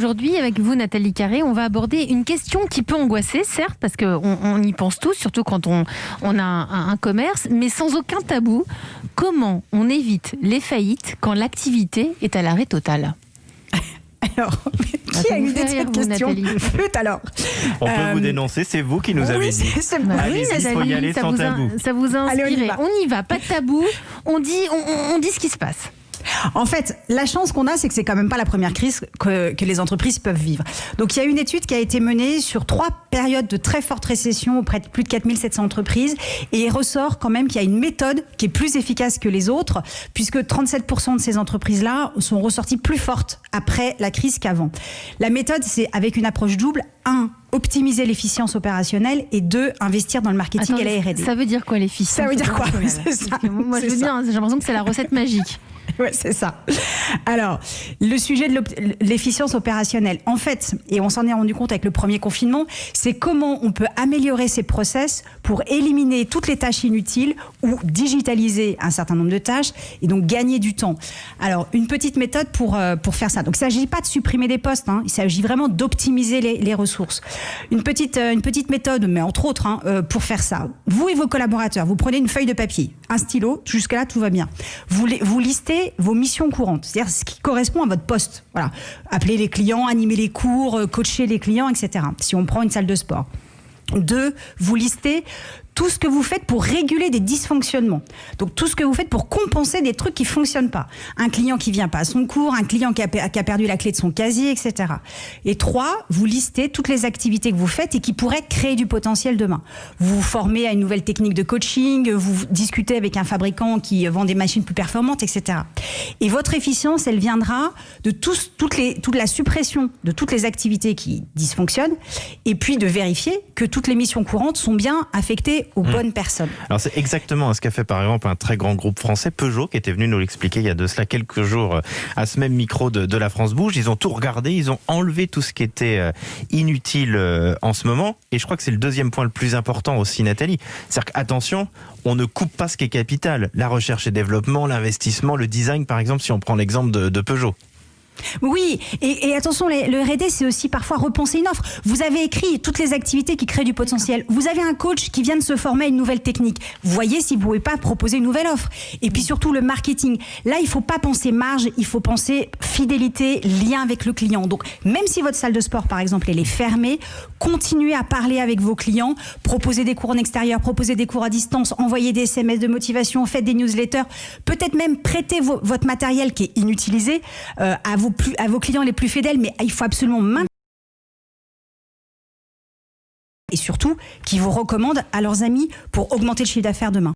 Aujourd'hui, avec vous, Nathalie Carré, on va aborder une question qui peut angoisser, certes, parce qu'on y pense tous, surtout quand on a un commerce, mais sans aucun tabou. Comment on évite les faillites quand l'activité est à l'arrêt total ? Alors, qui a une idée de cette question ? Flûte alors. On peut vous dénoncer, c'est vous qui nous avez dit. Allez, il faut y aller sans tabou. Ça vous a inspiré. Allez, on y va, pas de tabou. On dit ce qui se passe. En fait, la chance qu'on a, c'est que c'est quand même pas la première crise que les entreprises peuvent vivre. Donc, il y a une étude qui a été menée sur 3 périodes de très forte récession auprès de plus de 4700 entreprises et il ressort quand même qu'il y a une méthode qui est plus efficace que les autres puisque 37% de ces entreprises-là sont ressorties plus fortes après la crise qu'avant. La méthode, c'est avec une approche double. 1. Optimiser l'efficience opérationnelle et 2. Investir dans le marketing et la R&D. Ça veut dire quoi l'efficience ? Ça veut dire quoi ? C'est ça. Moi, je veux bien, j'ai l'impression que c'est la recette magique. Ouais, c'est ça. Alors, le sujet de l'efficience opérationnelle, en fait, et on s'en est rendu compte avec le premier confinement, c'est comment on peut améliorer ces process pour éliminer toutes les tâches inutiles ou digitaliser un certain nombre de tâches et donc gagner du temps. Alors, une petite méthode pour faire ça. Donc, il ne s'agit pas de supprimer des postes, hein, il s'agit vraiment d'optimiser les ressources. Une petite méthode, mais entre autres, pour faire ça. Vous et vos collaborateurs, vous prenez une feuille de papier, un stylo, jusque-là, tout va bien. Vous listez vos missions courantes, c'est-à-dire ce qui correspond à votre poste. Voilà. Appeler les clients, animer les cours, coacher les clients, etc. Si on prend une salle de sport. 2, vous listez tout ce que vous faites pour réguler des dysfonctionnements. Donc, tout ce que vous faites pour compenser des trucs qui ne fonctionnent pas. Un client qui ne vient pas à son cours, un client qui a perdu la clé de son casier, etc. Et 3, vous listez toutes les activités que vous faites et qui pourraient créer du potentiel demain. Vous vous formez à une nouvelle technique de coaching, vous discutez avec un fabricant qui vend des machines plus performantes, etc. Et votre efficience, elle viendra de toute la suppression de toutes les activités qui dysfonctionnent et puis de vérifier que toutes les missions courantes sont bien affectées aux bonnes personnes. Alors c'est exactement ce qu'a fait par exemple un très grand groupe français, Peugeot, qui était venu nous l'expliquer il y a de cela quelques jours à ce même micro de La France Bouge. Ils ont tout regardé, ils ont enlevé tout ce qui était inutile en ce moment. Et je crois que c'est le deuxième point le plus important aussi, Nathalie. C'est-à-dire qu'attention, on ne coupe pas ce qui est capital. La recherche et développement, l'investissement, le design par exemple, si on prend l'exemple de Peugeot. Oui, et attention, le R&D, c'est aussi parfois repenser une offre. Vous avez écrit toutes les activités qui créent du potentiel. Vous avez un coach qui vient de se former à une nouvelle technique. Voyez si vous ne pouvez pas proposer une nouvelle offre. Et puis surtout, le marketing. Là, il ne faut pas penser marge, il faut penser fidélité, lien avec le client. Donc, même si votre salle de sport, par exemple, elle est fermée, continuez à parler avec vos clients, proposez des cours en extérieur, proposez des cours à distance, envoyez des SMS de motivation, faites des newsletters, peut-être même prêtez votre matériel qui est inutilisé à vos clients les plus fidèles, mais il faut absolument maintenir et surtout qui vous recommandent à leurs amis pour augmenter le chiffre d'affaires demain.